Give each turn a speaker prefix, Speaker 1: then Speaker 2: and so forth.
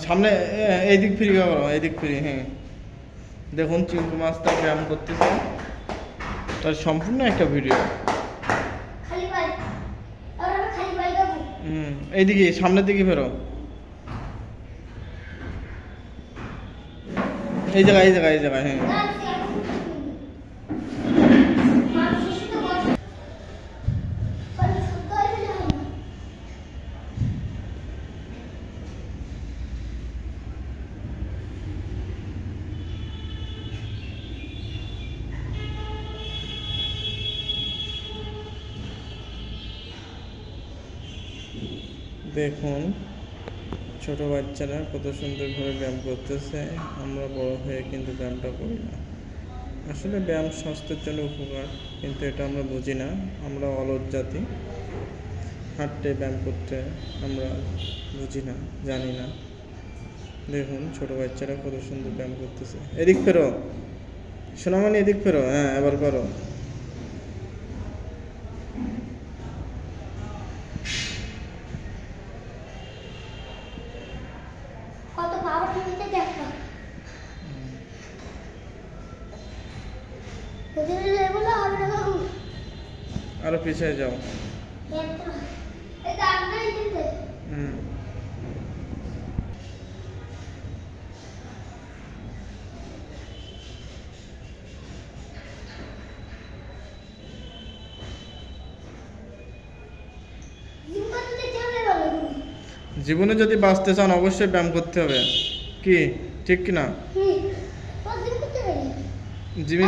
Speaker 1: সামনে এইদিক ফিরে করো, এইদিক ফিরে। হ্যাঁ, দেখুন চিংকু মাছটা ব্যায়াম করতেছে, তার সম্পূর্ণ একটা ভিডিও। এইদিকে সামনের দিকে ফেরো, এই জায়গায় এই জায়গায় এই জায়গায়। হ্যাঁ, দেখুন ছোট বাচ্চারা কত সুন্দরভাবে ব্যায়াম করতেছে। আমরা বড় হয়ে কিন্তু ব্যায়ামটা করি না। আসলে ব্যায়াম স্বাস্থ্যের জন্য উপকার, কিন্তু এটা আমরা বুঝি না। আমরা অলস জাতি, হাঁটতে ব্যায়াম করতে আমরা বুঝি না, জানি না। দেখুন ছোট বাচ্চারা কত সুন্দর ব্যায়াম করতেছে। এদিক ফেরো সোনামণি, এদিক ফেরো। হ্যাঁ, এবার করো।
Speaker 2: কত পাওয়ার দিতে দেখো, এখানে লেবুলা হবে না বাবু।
Speaker 1: আরো পিছিয়ে যাও।
Speaker 2: এই দাগটাই দিতে।
Speaker 1: জীবনে যদি বাঁচতে চান অবশ্যই ব্যায়াম করতে হবে, কি ঠিক কি না? জিমি